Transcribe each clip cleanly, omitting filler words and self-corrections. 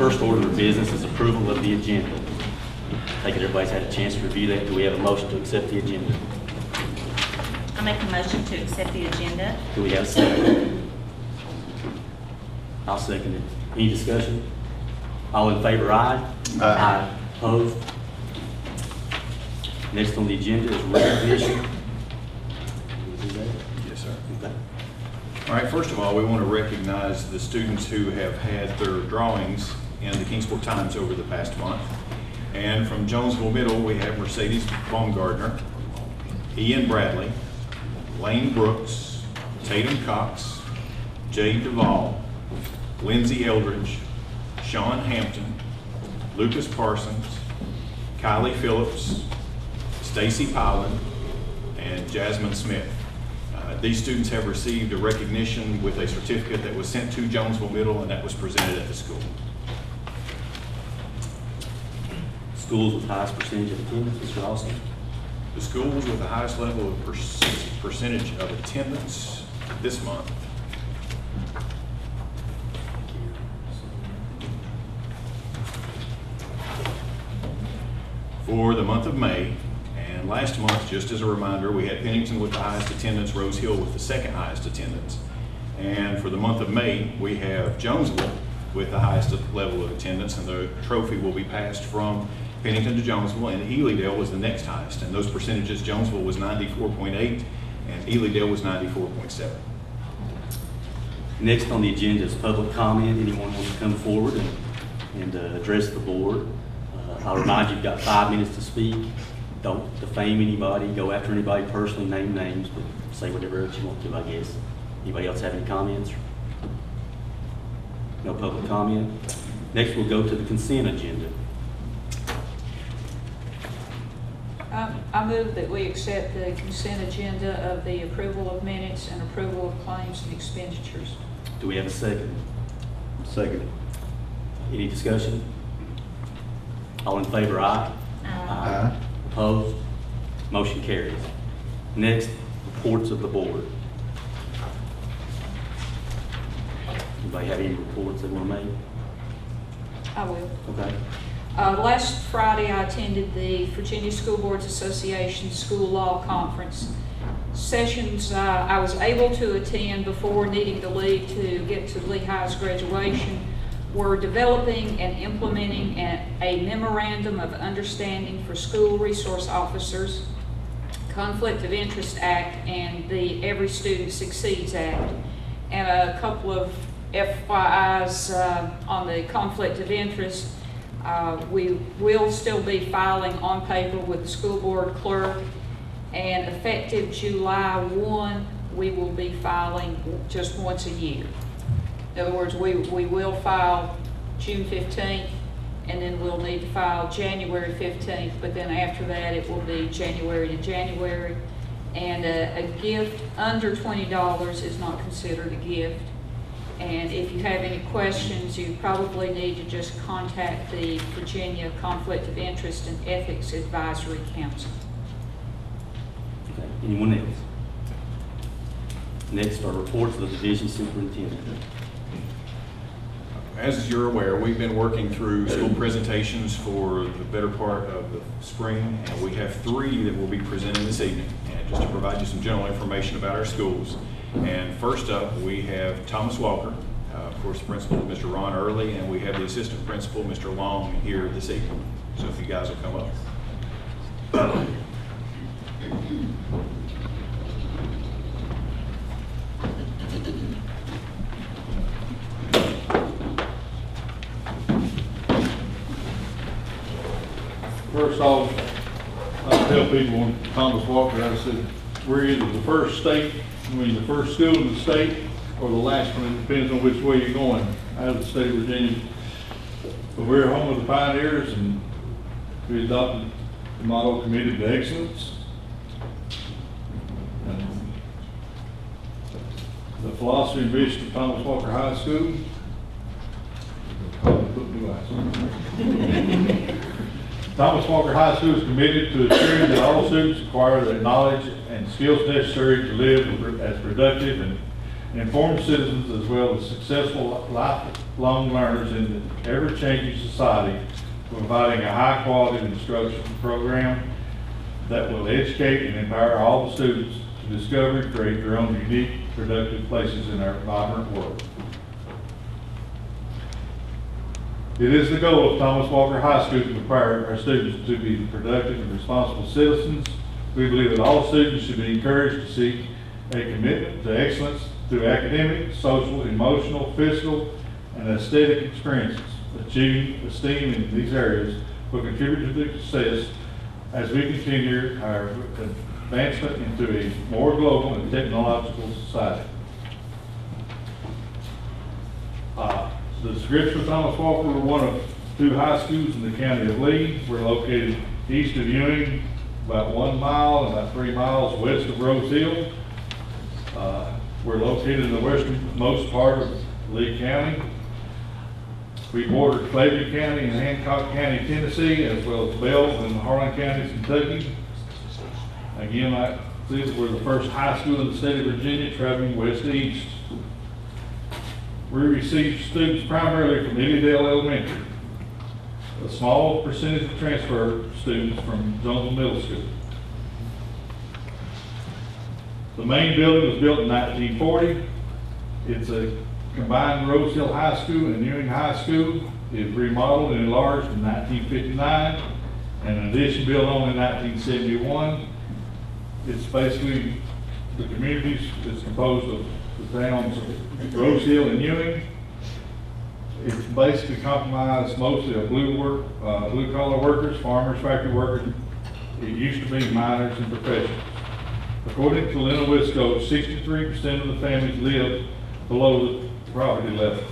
First order of business is approval of the agenda. Take it everybody's had a chance to review that. Do we have a motion to accept the agenda? I make a motion to accept the agenda. Do we have a second? I'll second it. Any discussion? All in favor, aye? Aye. Opposed? Next on the agenda is recognition. Yes, sir. Okay. All right, first of all, we want to recognize the students who have had their drawings in the Kingsport Times over the past month. And from Jonesville Middle, we have Mercedes Baumgardner, Ian Bradley, Lane Brooks, Tatum Cox, Jay Duvall, Lindsay Eldridge, Sean Hampton, Lucas Parsons, Kylie Phillips, Stacy Pollen, and Jasmine Smith. These students have received a recognition with a certificate that was sent to Jonesville Middle and that was presented at the school. Schools with highest percentage of attendance, Mr. Austin. The schools with the highest level of percentage of attendance this month. For the month of May, and last month, just as a reminder, we had Pennington with the highest attendance, Rose Hill with the second highest attendance. And for the month of May, we have Jonesville with the highest level of attendance, and the trophy will be passed from Pennington to Jonesville, and Elydale was the next highest. And those percentages, Jonesville was 94.8, and Elydale was 94.7. Next on the agenda is public comment. Anyone wants to come forward and address the board? I'll remind you, you've got 5 minutes to speak. Don't defame anybody, go after anybody personally, name names, but say whatever else you want to, I guess. Anybody else have any comments? No public comment? Next, we'll go to the consent agenda. I move that we accept the consent agenda of the approval of minutes and approval of claims and expenditures. Do we have a second? Second. Any discussion? All in favor, aye? Aye. Opposed? Motion carries. Next, reports of the board. Anybody have any reports they want to make? I will. Okay. Last Friday, I attended the Virginia School Boards Association School Law Conference. Sessions I was able to attend before needing to leave to get to Lehigh's graduation were developing and implementing a memorandum of understanding for school resource officers, Conflict of Interest Act, and the Every Student Succeeds Act, and a couple of FYIs on the conflict of interest. We will still be filing on paper with the school board clerk, and effective July 1, we will be filing just once a year. In other words, we will file June 15th, and then we'll need to file January 15th, but then after that it will be January to January. And a gift under $20 is not considered a gift. And if you have any questions, you probably need to just contact the Virginia Conflict of Interest and Ethics Advisory Council. Okay. Anyone else? Next are reports of the division superintendent. As you're aware, we've been working through school presentations for the better part of the spring, and we have 3 that will be presented this evening. And just to provide you some general information about our schools. And first up, we have Thomas Walker, of course, the principal, Mr. Ron Early, and we have the assistant principal, Mr. Long, here this evening. So if you guys will come up. First off, I tell people on Thomas Walker, I said, we're either the first school in the state or the last one. It depends on which way you're going out of the state of Virginia. But we're home of the pioneers, and we adopted the motto, committed to excellence. And the philosophy and vision of Thomas Walker High School. Thomas Walker High School is committed to ensuring that all students acquire the knowledge and skills necessary to live as productive and informed citizens as well as successful lifelong learners in the ever-changing society, providing a high-quality instruction program that will educate and empower all the students to discover and create their own unique, productive places in our vibrant world. It is the goal of Thomas Walker High School to prepare our students to be productive and responsible citizens. We believe that all students should be encouraged to seek a commitment to excellence through academic, social, emotional, physical, and aesthetic experiences. Achieving esteem in these areas will contribute to the success as we continue our advancement into a more global and technological society. The description of Thomas Walker, we're one of 2 high schools in the county of Lee. We're located east of Ewing, about 1 mile and about 3 miles west of Rose Hill. We're located in the westernmost part of Lee County. We border Clayton County and Hancock County, Tennessee, as well as Bell and Harlan counties, Kentucky. Again, like this, we're the first high school in the state of Virginia traveling west to east. We receive students primarily from Edendale Elementary. A small percentage of transfer students from Jonesville Middle School. The main building was built in 1940. It's a combined Rose Hill High School and Ewing High School. It was remodeled and enlarged in 1959, and an addition built on in 1971. It's basically, the communities is composed of the towns of Rose Hill and Ewing. It's basically comprised mostly of blue collar workers, farmers, factory workers. It used to be miners and professionals. According to Lena Wisco, 63% of the families live below the poverty level.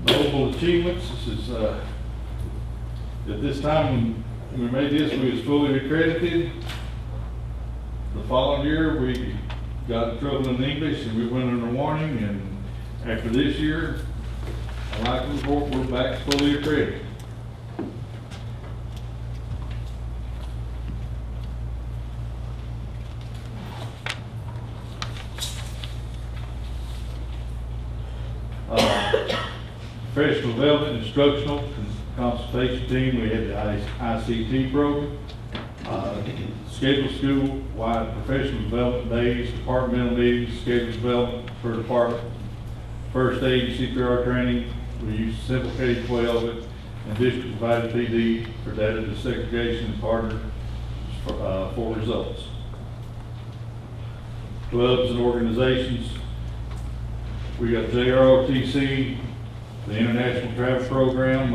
Notable achievements. This is at this time when we made this, we was fully accredited. The following year, we got in trouble in English and we went under warning. And after this year, I like to report we're back fully accredited. Professional development, instructional, consultation team, we had the ICT program, scheduled school-wide professional development days, departmental meetings, scheduled development per department, first aid, CPR training, we used simple K-12, and district provided PD for data desegregation and partner for results. Clubs and organizations, we got JROTC, the International Travel Program.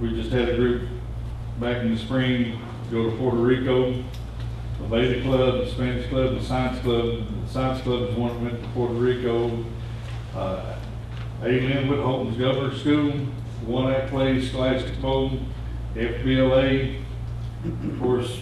We just had a group back in the spring go to Puerto Rico. The Beta Club, the Spanish Club, the Science Club. The Science Club is one that went to Puerto Rico. Linwood, Holton's Governor School, One Act Plays, Scholastic Bowl, FBLA. Of course,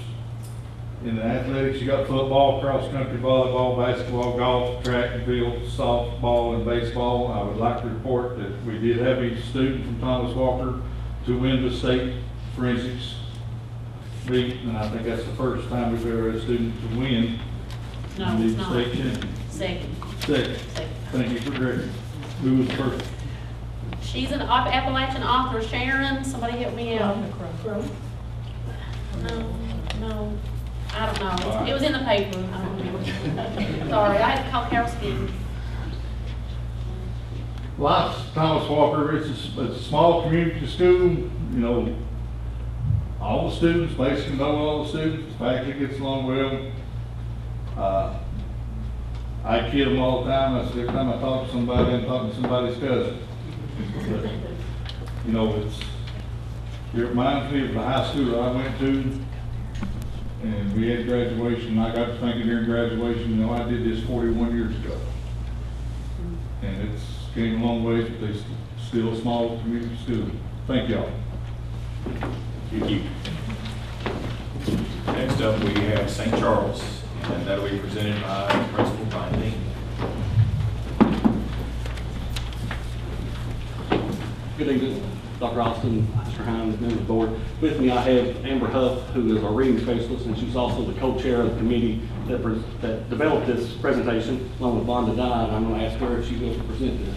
in the athletics, you got football, cross country, volleyball, basketball, golf, track and field, softball, and baseball. I would like to report that we did have a student from Thomas Walker to win the state forensics meet, and I think that's the first time we've ever had a student to win No, the it's not. state championship. Second. Second. Thank you for correcting. Who was first? She's an Appalachian author, Sharon, somebody help me out. No, I don't know, it was in the paper, I don't remember. Sorry, I had to call Carol Skin. Like Thomas Walker, it's a small community school, you know, all the students basically know all the students, the faculty gets along well. I kid them all the time, I say every time I talk to somebody, I'm talking to somebody's cousin. But, you know, it reminds me of the high school that I went to, and we had graduation, I got to thinking during graduation, you know, I did this 41 years ago. And it's came a long ways, but it's still a small community school. Thank y'all. Thank you. Next up, we have St. Charles, and that'll be presented by Principal Brian Dean. Good evening. Dr. Austin, Mr. Hines, members of the board. With me, I have Amber Huff, who is our reading specialist, and she's also the co-chair of the committee that developed this presentation, along with Vonda Dye, and I'm going to ask her if she will present this.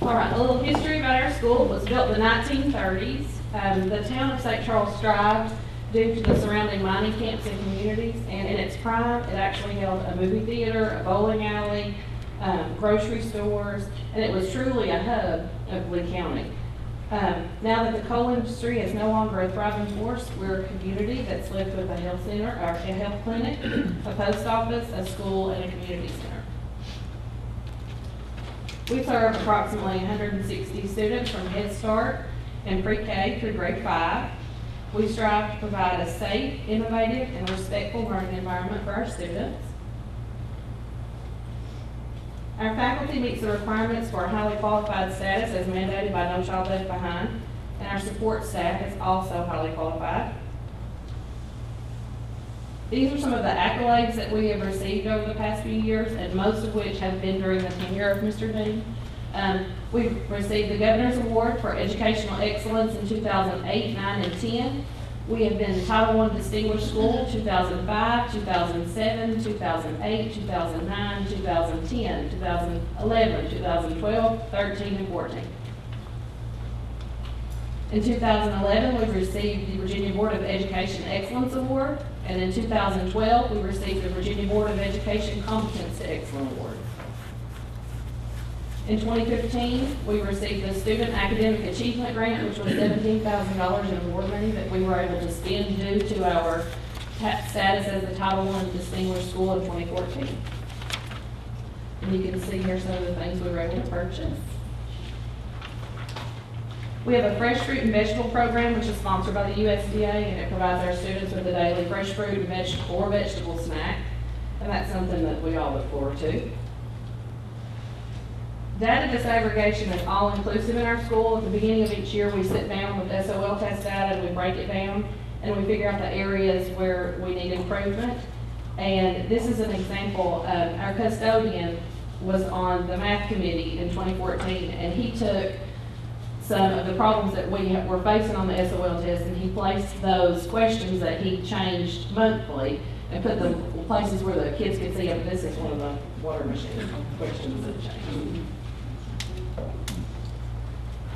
All right, a little history about our school. It was built in the 1930s. The town of St. Charles thrived due to the surrounding mining camps and communities, and in its prime, it actually held a movie theater, a bowling alley, grocery stores, and it was truly a hub of Lee County. Now that the coal industry is no longer a thriving force, we're a community that's lived with a health center, or a health clinic, a post office, a school, and a community center. We serve approximately 160 students from Head Start and pre-K through grade 5. We strive to provide a safe, innovative, and respectful learning environment for our students. Our faculty meets the requirements for a highly qualified status as mandated by No Child Left Behind, and our support staff is also highly qualified. These are some of the accolades that we have received over the past few years, and most of which have been during the tenure of Mr. Dean. We've received the Governor's Award for Educational Excellence in 2008, 9, and 10. We have been Title I Distinguished School 2005, 2007, 2008, 2009, 2010, 2011, 2012, 13, and 14. In 2011, we received the Virginia Board of Education Excellence Award, and in 2012, we received the Virginia Board of Education Competence Excellence Award. In 2015, we received the Student Academic Achievement Grant, which was $17,000 in award money that we were able to spend due to our status as a Title I Distinguished School in 2014. And you can see here some of the things we were able to purchase. We have a fresh fruit and vegetable program, which is sponsored by the USDA, and it provides our students with a daily fresh fruit and vegetable snack. And that's something that we all look forward to. Data disaggregation is all-inclusive in our school. At the beginning of each year, we sit down with SOL test data and we break it down and we figure out the areas where we need improvement. And this is an example. Our custodian was on the math committee in 2014, and he took some of the problems that we were facing on the SOL test, and he placed those questions that he changed monthly and put them places where the kids could see, this is one of the water machine questions that changed.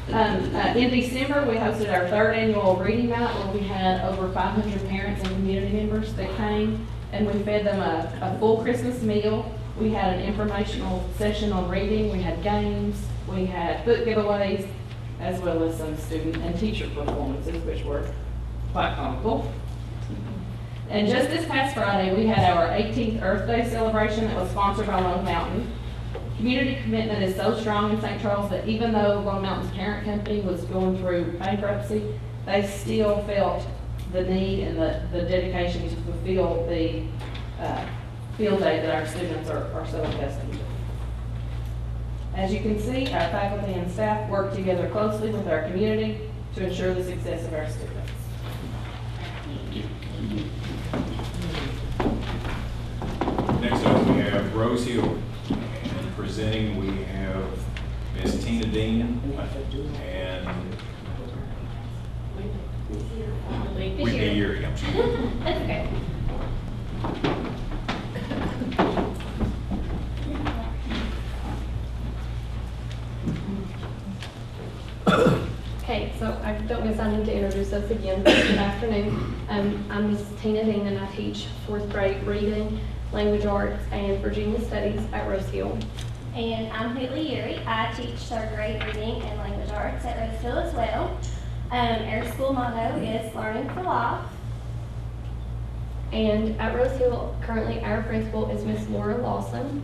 In December, we hosted our 3rd annual reading night where we had over 500 parents and community members that came, and we fed them a full Christmas meal. We had an informational session on reading, we had games, we had book giveaways, as well as some student and teacher performances, which were quite comical. And just this past Friday, we had our 18th Earth Day celebration that was sponsored by Lone Mountain. Community commitment is so strong in St. Charles that even though Lone Mountain's parent company was going through bankruptcy, they still felt the need and the dedication to fulfill the field day that our students are so accustomed to. As you can see, our faculty and staff work together closely with our community to ensure the success of our students. Next up, we have Rose Hill. And presenting, we have Ms. Tina Dean and Whitney Yuri. I'm sorry. That's okay. Okay, so I don't guess I need to introduce us again. Good afternoon. I'm Ms. Tina Dean, and I teach 4th grade reading, language arts, and Virginia studies at Rose Hill. And I'm Whitley Yuri. I teach 3rd grade reading and language arts at Rose Hill as well. Our school motto is Learning for Life. And at Rose Hill, currently our principal is Miss Laura Lawson.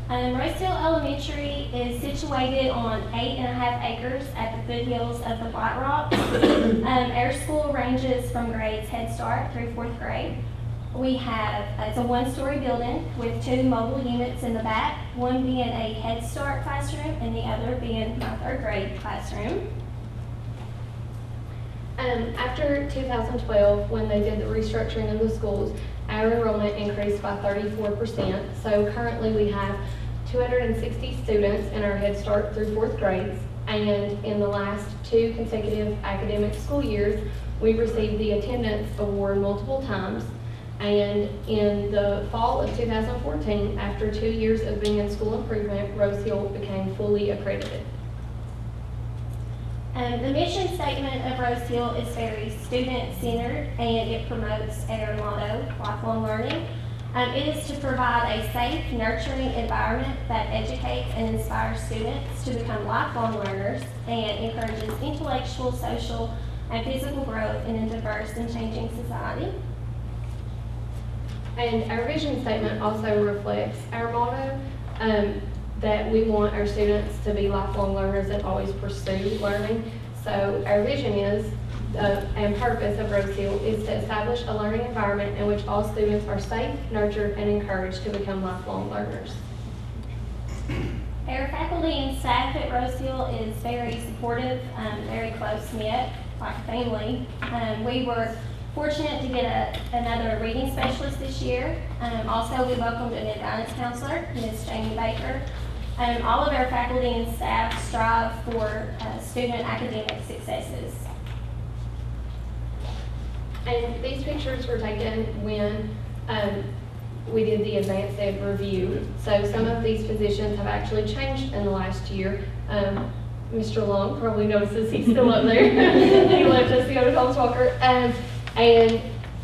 Rose Hill Elementary is situated on 8.5 acres at the foothills of the White Rocks. Our school ranges from grades Head Start through 4th grade. We have, it's a 1-story building with 2 mobile units in the back, one being a Head Start classroom and the other being my 3rd grade classroom. After 2012, when they did the restructuring of the schools, our enrollment increased by 34%. So currently we have 260 students in our Head Start through 4th grades, and in the last 2 consecutive academic school years, we've received the attendance award multiple times. And in the fall of 2014, after 2 years of being in school improvement, Rose Hill became fully accredited. The mission statement of Rose Hill is very student-centered, and it promotes our motto, lifelong learning. It is to provide a safe, nurturing environment that educates and inspires students to become lifelong learners and encourages intellectual, social, and physical growth in a diverse and changing society. And our vision statement also reflects our motto, that we want our students to be lifelong learners and always pursue learning. So our vision is, and purpose of Rose Hill is to establish a learning environment in which all students are safe, nurtured, and encouraged to become lifelong learners. Our faculty and staff at Rose Hill is very supportive, very close-knit, like family. We were fortunate to get another reading specialist this year. Also, we welcomed a new guidance counselor, Ms. Jamie Baker. All of our faculty and staff strive for student academic successes. And these pictures were taken when we did the advanced ed review. So some of these positions have actually changed in the last year. Mr. Long probably notices he's still up there. He left us to go to Thomas Walker. And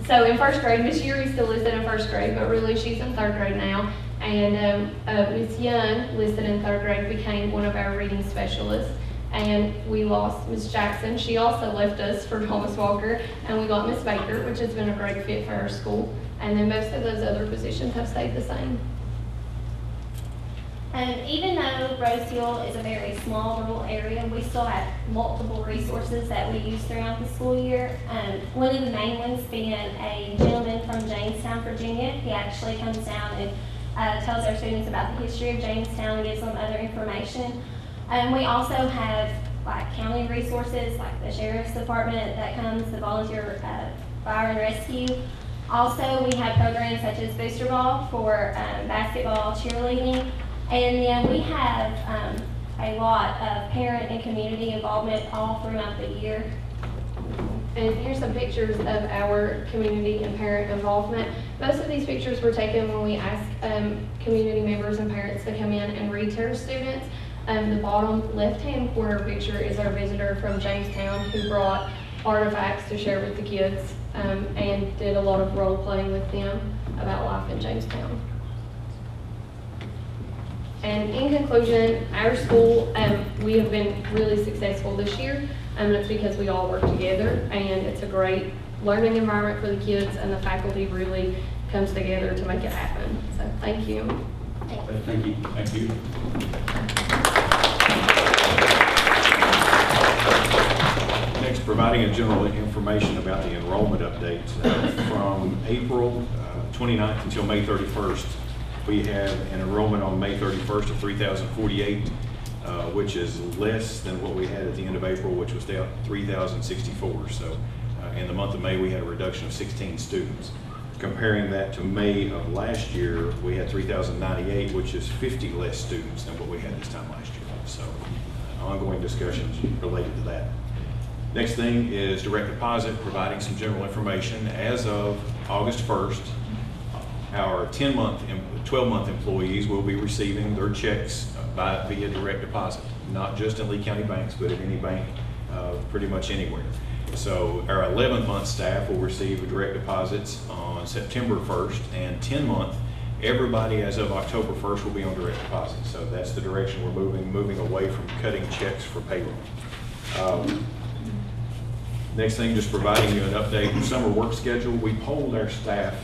so in 1st grade, Miss Yuri still listed in 1st grade, but really she's in 3rd grade now. And Miss Young, listed in 3rd grade, became one of our reading specialists. And we lost Miss Jackson. She also left us for Thomas Walker. And we got Miss Baker, which has been a great fit for our school. And then most of those other positions have stayed the same. Even though Rose Hill is a very small rural area, we still have multiple resources that we use throughout the school year. One of the main ones being a gentleman from Jamestown, Virginia. He actually comes down and tells our students about the history of Jamestown and gives them other information. We also have like county resources like the Sheriff's Department that comes, the volunteer fire and rescue. Also, we have programs such as Booster Ball for basketball, cheerleading. And then we have a lot of parent and community involvement all throughout the year. And here's some pictures of our community and parent involvement. Most of these pictures were taken when we asked community members and parents to come in and read to our students. The bottom left-hand corner picture is our visitor from Jamestown who brought artifacts to share with the kids and did a lot of role-playing with them about life in Jamestown. And in conclusion, our school, we have been really successful this year, and it's because we all work together, and it's a great learning environment for the kids, and the faculty really comes together to make it happen. So thank you. Thank you. Thank you. Next, providing a general information about the enrollment updates. From April 29th until May 31st, we have an enrollment on May 31st of 3,048, which is less than what we had at the end of April, which was 3,064. So in the month of May, we had a reduction of 16 students. Comparing that to May of last year, we had 3,098, which is 50 less students than what we had this time last year. So ongoing discussions related to that. Next thing is direct deposit, providing some general information. As of August 1st, our 12-month employees will be receiving their checks via direct deposit, not just in Lee County banks, but at any bank pretty much anywhere. So our 11-month staff will receive direct deposits on September 1st, and 10-month, everybody as of October 1st will be on direct deposit. So that's the direction we're moving away from cutting checks for payroll. Next thing, just providing you an update on summer work schedule. We polled our staff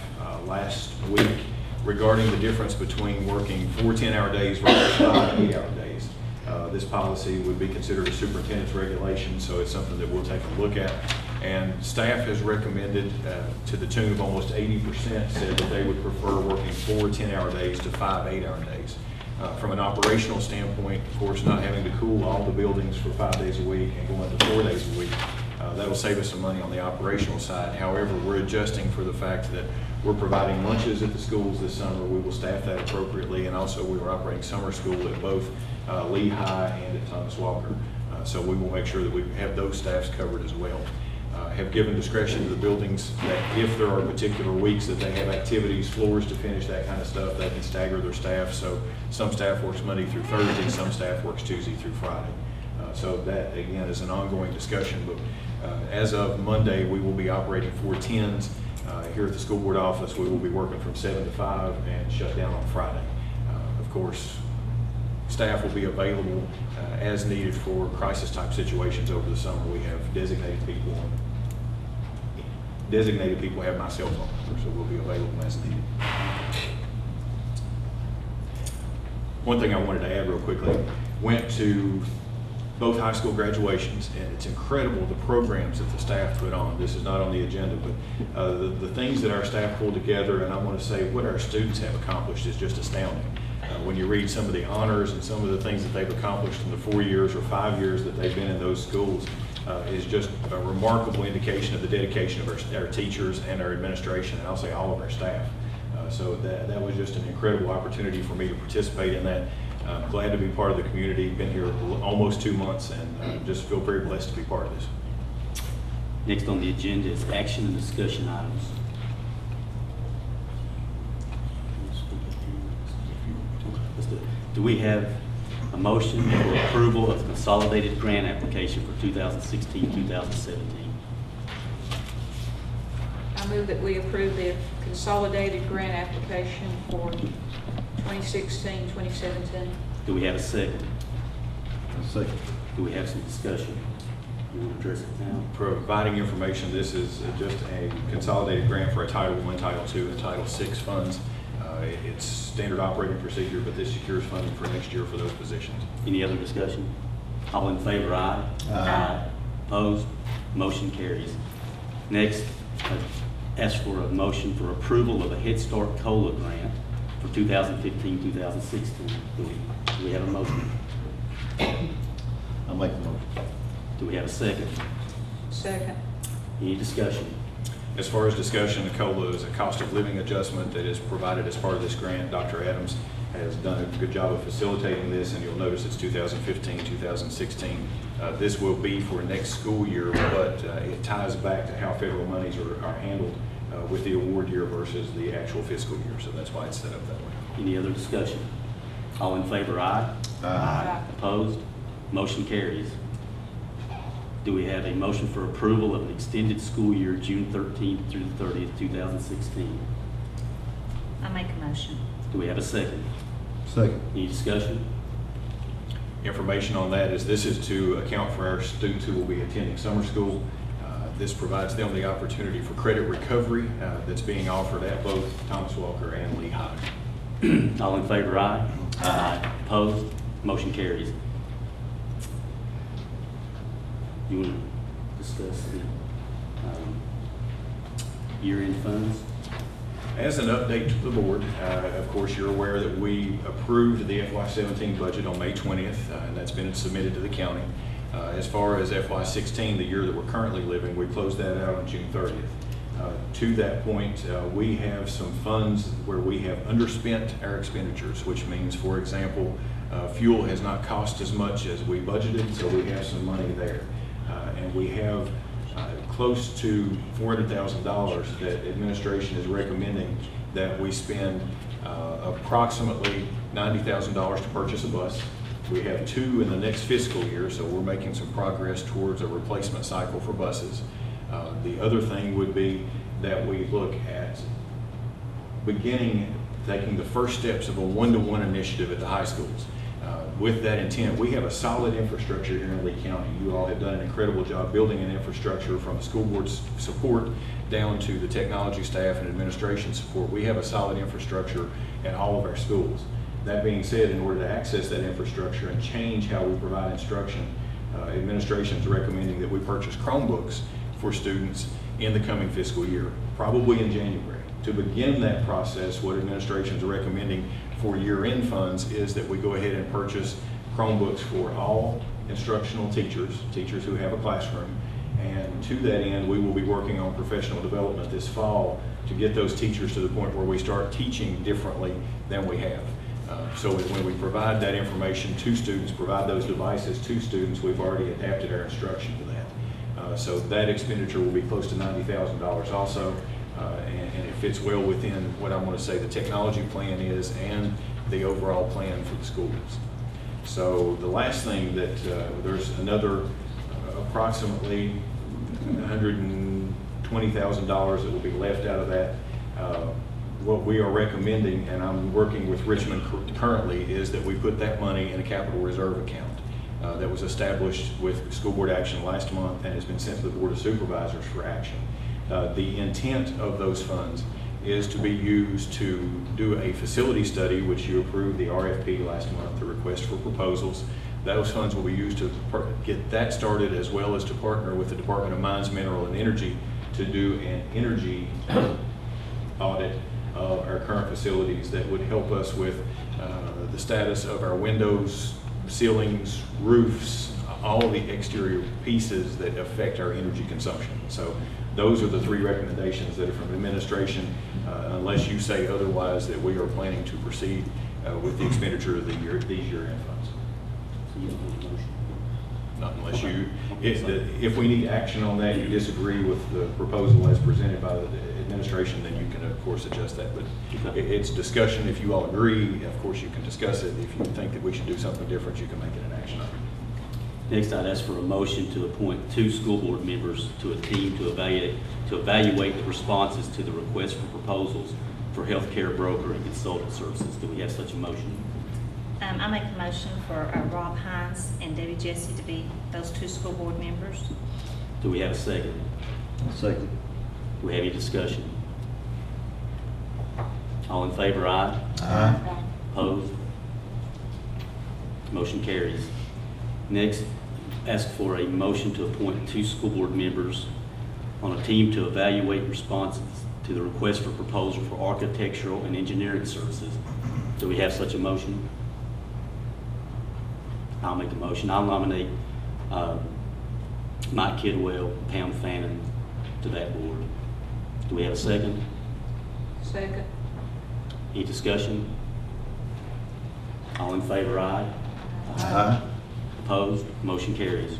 last week regarding the difference between working 4 10-hour days versus 5 8-hour days. This policy would be considered a superintendent's regulation, so it's something that we'll take a look at. And staff has recommended, to the tune of almost 80%, said that they would prefer working 4 10-hour days to 5 8-hour days. From an operational standpoint, of course, not having to cool all the buildings for 5 days a week and going to 4 days a week, That'll save us some money on the operational side. However, we're adjusting for the fact that we're providing lunches at the schools this summer. We will staff that appropriately, and also we are operating summer school at both Lehigh and at Thomas Walker. So we will make sure that we have those staffs covered as well. Have given discretion to the buildings that if there are particular weeks that they have activities, floors to finish, that kind of stuff, they can stagger their staff. So some staff works Monday through Thursday, some staff works Tuesday through Friday. So that, again, is an ongoing discussion. But as of Monday, we will be operating 410s. Here at the school board office, we will be working from 7 to 5 and shut down on Friday. Of course, staff will be available as needed for crisis type situations over the summer. We have designated people have my cell phone number, so we'll be available as needed. One thing I wanted to add real quickly, went to both high school graduations, and it's incredible the programs that the staff put on. This is not on the agenda, but the things that our staff pulled together, and I want to say what our students have accomplished is just astounding. When you read some of the honors and some of the things that they've accomplished in the 4 years or 5 years that they've been in those schools, is just a remarkable indication of the dedication of our teachers and our administration, and I'll say all of our staff. So that was just an incredible opportunity for me to participate in that. I'm glad to be part of the community. Been here almost 2 months, and just feel very blessed to be part of this. Next on the agenda is action and discussion items. Do we have a motion for approval of the consolidated grant application for 2016-2017? I move that we approve the consolidated grant application for 2016-2017. Do we have a second? Second. Do we have some discussion? You want to address it now? Providing information, this is just a consolidated grant for a Title I, Title II, and Title VI funds. It's standard operating procedure, but this secures funding for next year for those positions. Any other discussion? All in favor, aye? Aye. Opposed? Motion carries. Next, ask for a motion for approval of a Head Start COLA grant for 2015-2016. Do we have a motion? I'll make the motion. Do we have a second? Second. Any discussion? As far as discussion, the COLA is a cost of living adjustment that is provided as part of this grant. Dr. Adams has done a good job of facilitating this, and you'll notice it's 2015, 2016. This will be for next school year, but it ties back to how federal monies are handled with the award year versus the actual fiscal year, so that's why it's set up that way. Any other discussion? All in favor, aye? Aye. Opposed? Motion carries. Do we have a motion for approval of an extended school year, June 13th through the 30th, 2016? I make a motion. Do we have a second? Second. Any discussion? Information on that is this is to account for our students who will be attending summer school. This provides them the opportunity for credit recovery that's being offered at both Thomas Walker and Lehigh. All in favor, aye? Aye. Opposed? Motion carries. You want to discuss the year-end funds? As an update to the board, of course, you're aware that we approved the FY17 budget on May 20th, and that's been submitted to the county. As far as FY16, the year that we're currently living, we closed that out on June 30th. To that point, we have some funds where we have underspent our expenditures, which means, for example, fuel has not cost as much as we budgeted, so we have some money there. And we have close to $400,000 that administration is recommending that we spend approximately $90,000 to purchase a bus. We have 2 in the next fiscal year, so we're making some progress towards a replacement cycle for buses. The other thing would be that we look at taking the first steps of a one-to-one initiative at the high schools. With that intent, we have a solid infrastructure here in Lee County. You all have done an incredible job building an infrastructure from school board support down to the technology staff and administration support. We have a solid infrastructure at all of our schools. That being said, in order to access that infrastructure and change how we provide instruction, administration is recommending that we purchase Chromebooks for students in the coming fiscal year, probably in January. To begin that process, what administration is recommending for year-end funds is that we go ahead and purchase Chromebooks for all instructional teachers who have a classroom, And to that end, we will be working on professional development this fall to get those teachers to the point where we start teaching differently than we have. So when we provide that information to students, provide those devices to students, we've already adapted our instruction to that. So that expenditure will be close to $90,000 also, and it fits well within what I want to say the technology plan is and the overall plan for the schools. So the last thing that there's another approximately $120,000 that will be left out of that. What we are recommending, and I'm working with Richmond currently, is that we put that money in a capital reserve account that was established with school board action last month and has been sent to the Board of Supervisors for action. The intent of those funds is to be used to do a facility study, which you approved the RFP last month, the request for proposals. Those funds will be used to get that started, as well as to partner with the Department of Mines, Mineral, and Energy to do an energy audit of our current facilities that would help us with the status of our windows, ceilings, roofs, all the exterior pieces that affect our energy consumption. So those are the three recommendations that are from administration, unless you say otherwise, that we are planning to proceed with the expenditure of these year-end funds. Not unless you, if we need action on that, you disagree with the proposal as presented by the administration, then you can of course adjust that. But it's discussion. If you all agree, of course you can discuss it. If you think that we should do something different, you can make it an action item. Next, I'd ask for a motion to appoint 2 school board members to a team to evaluate the responses to the request for proposals for healthcare broker and consultant services. Do we have such a motion? I make a motion for Rob Hines and Debbie Jesse to be those 2 school board members. Do we have a second? Second. Do we have any discussion? All in favor, aye? Aye. Opposed? Motion carries. Next, ask for a motion to appoint 2 school board members on a team to evaluate responses to the request for proposal for architectural and engineering services. Do we have such a motion? I'll make a motion. I'll nominate Mike Kidwell, Pam Fannin to that board. Do we have a second? Second. Any discussion? All in favor, aye? Aye. Opposed? Motion carries.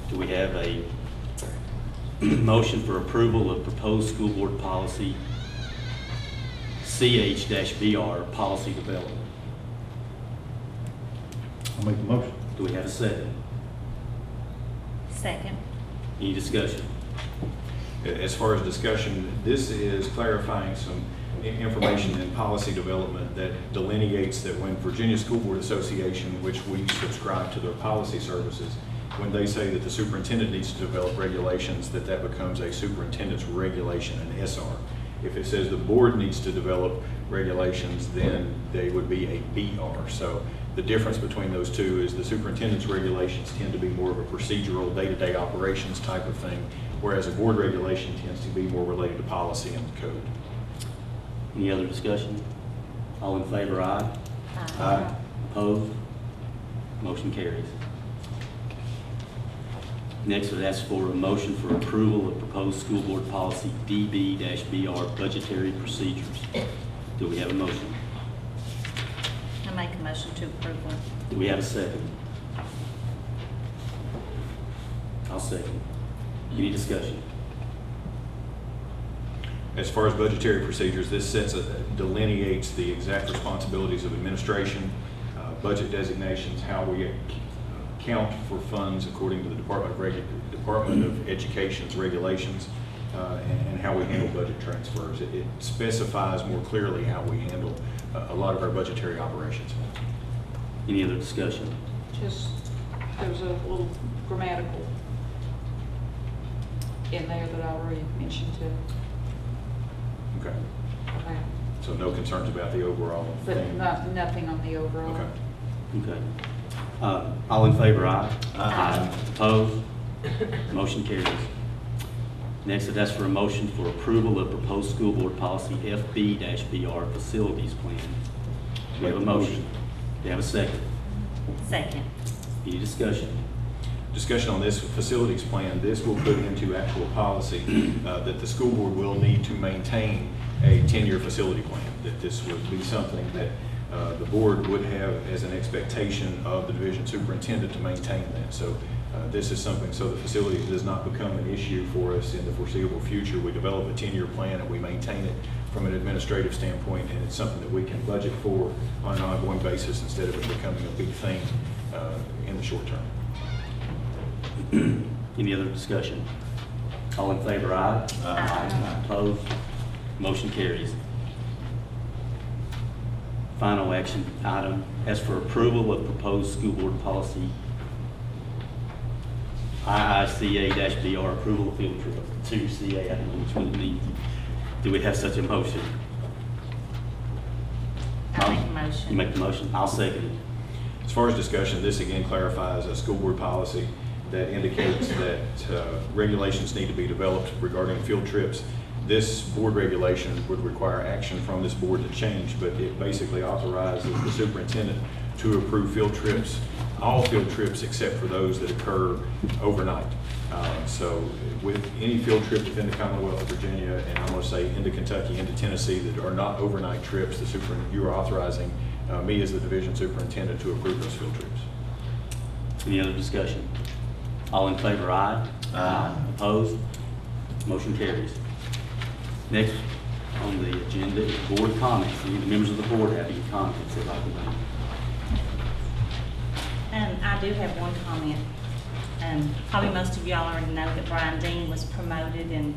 Do we have a motion for approval of proposed school board policy CH-BR policy development? I'll make the motion. Do we have a second? Second. Any discussion? As far as discussion, this is clarifying some information in policy development that delineates that when Virginia School Board Association, which we subscribe to their policy services, when they say that the superintendent needs to develop regulations, that becomes a superintendent's regulation, an SR. If it says the board needs to develop regulations, then they would be a BR. So the difference between those two is the superintendent's regulations tend to be more of a procedural, day-to-day operations type of thing, whereas a board regulation tends to be more related to policy and code. Any other discussion? All in favor, aye? Aye. Opposed? Motion carries. Next, I'd ask for a motion for approval of proposed school board policy DB-BR budgetary procedures. Do we have a motion? I make a motion to approve one. Do we have a second? I'll second. Any discussion? As far as budgetary procedures, this delineates the exact responsibilities of administration, budget designations, how we account for funds according to the Department of Education's regulations, and how we handle budget transfers. It specifies more clearly how we handle a lot of our budgetary operations. Any other discussion? Just, there's a little grammatical in there that I already mentioned to. Okay. Okay. So no concerns about the overall But thing? nothing on the overall. Okay. Okay. All in favor, aye? Aye. Opposed? Motion carries. Next, I'd ask for a motion for approval of proposed school board policy FB-BR facilities plan. Do we have a motion? Do we have a second? Second. Any discussion? discussion on this facilities plan, this will put into actual policy that the school board will need to maintain a 10-year facility plan, that this would be something that the board would have as an expectation of the division superintendent to maintain that. So this is something so the facility does not become an issue for us in the foreseeable future. We develop a 10-year plan and we maintain it from an administrative standpoint, and it's something that we can budget for on an ongoing basis instead of it becoming a big thing in the short term. Any other discussion? All in favor, aye? Aye. Opposed? Motion carries. Final action item, as for approval of proposed school board policy IICA-BR, approval of field trip to CA. I don't know which one it needs. Do we have such a motion? I make a motion. You make the motion? I'll second it. As far as discussion, this again clarifies a school board policy that indicates that regulations need to be developed regarding field trips. This board regulation would require action from this board to change, but it basically authorizes the superintendent to approve field trips, all field trips except for those that occur overnight. So with any field trip within the Commonwealth of Virginia, and I'm going to say into Kentucky, into Tennessee, that are not overnight trips, you are authorizing me as the division superintendent to approve those field trips. Any other discussion? All in favor, aye? Aye. Opposed? Motion carries. Next on the agenda is board comments. Any of the members of the board have any comments they'd like to make? I do have one comment. Probably most of y'all already know that Brian Dean was promoted, and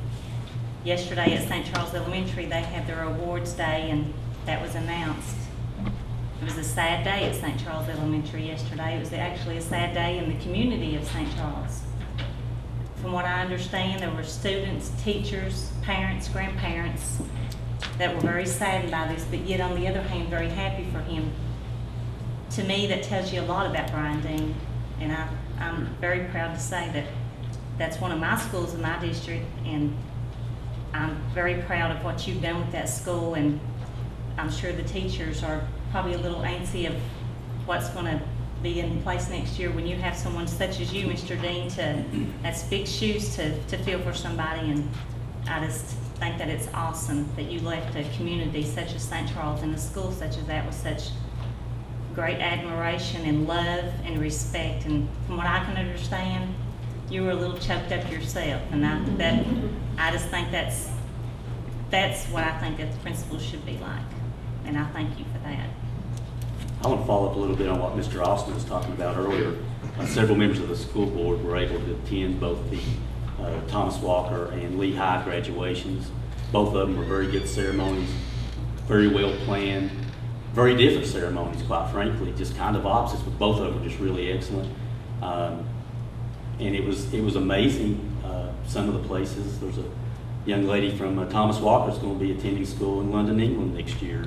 yesterday at St. Charles Elementary, they had their awards day, and that was announced. It was a sad day at St. Charles Elementary yesterday. It was actually a sad day in the community of St. Charles. From what I understand, there were students, teachers, parents, grandparents that were very saddened by this, but yet on the other hand, very happy for him. To me, that tells you a lot about Brian Dean, and I'm very proud to say that that's one of my schools in my district, and I'm very proud of what you've done with that school, and I'm sure the teachers are probably a little antsy of what's going to be in place next year when you have someone such as you, Mr. Dean, that's big shoes to fill for somebody, and I just think that it's awesome that you left a community such as St. Charles and a school such as that with such great admiration and love and respect. And from what I can understand, you were a little choked up yourself, and I just think that's what I think that the principal should be like, and I thank you for that. I want to follow up a little bit on what Mr. Austin was talking about earlier. Several members of the school board were able to attend both the Thomas Walker and Lee High graduations. Both of them were very good ceremonies, very well planned, very different ceremonies, quite frankly, just kind of opposites, but both of them were just really excellent. And it was amazing, some of the places. There's a young lady from Thomas Walker is going to be attending school in London, England next year.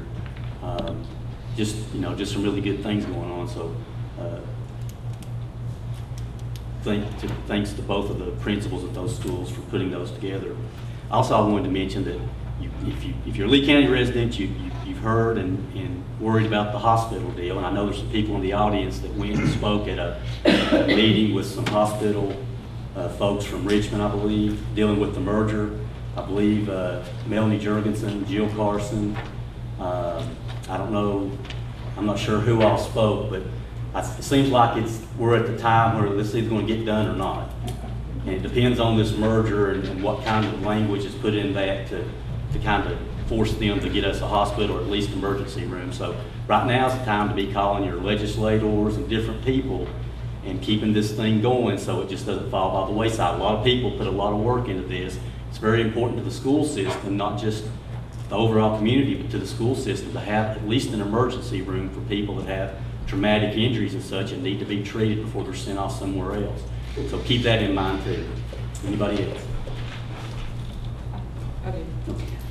Just some really good things going on. So thanks to both of the principals at those schools for putting those together. Also, I wanted to mention that if you're a Lee County resident, you've heard and worried about the hospital deal, and I know there's some people in the audience that went and spoke at a meeting with some hospital folks from Richmond, I believe, dealing with the merger. I believe Melanie Jurgensen, Jill Carson, I don't know, I'm not sure who all spoke, but it seems like we're at the time where this is either going to get done or not. And it depends on this merger and what kind of language is put in that to kind of force them to get us a hospital or at least emergency room. So right now is the time to be calling your legislators and different people and keeping this thing going so it just doesn't fall by the wayside. A lot of people put a lot of work into this. It's very important to the school system, not just the overall community, but to the school system to have at least an emergency room for people that have traumatic injuries and such and need to be treated before they're sent off somewhere else. So keep that in mind too. Anybody else? Okay.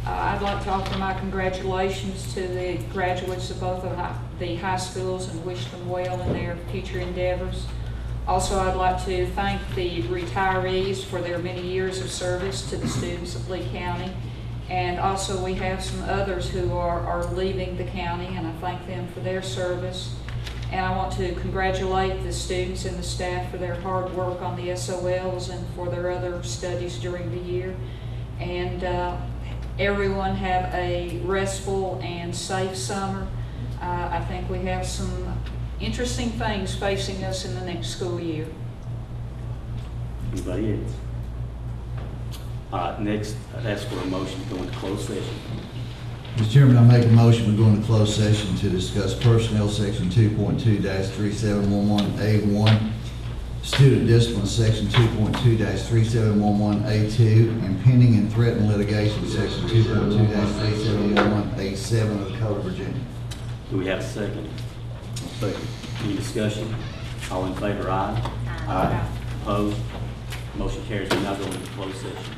I'd like to offer my congratulations to the graduates of both of the high schools and wish them well in their future endeavors. Also, I'd like to thank the retirees for their many years of service to the students of Lee County. And also, we have some others who are leaving the county, and I thank them for their service. And I want to congratulate the students and the staff for their hard work on the SOLs and for their other studies during the year. And everyone have a restful and safe summer. I think we have some interesting things facing us in the next school year. Anybody else? All right, next, I'd ask for a motion to go into closed session. Mr. Chairman, I make a motion, we go into closed session to discuss personnel, section 2.2-3711A1, student discipline, section 2.2-3711A2, and pending and threatened litigation, section 2.2-3711A7 of the Code of Virginia. Do we have a second? Second. Any discussion? All in favor, aye? Aye. Opposed? Motion carries. We now go into closed session.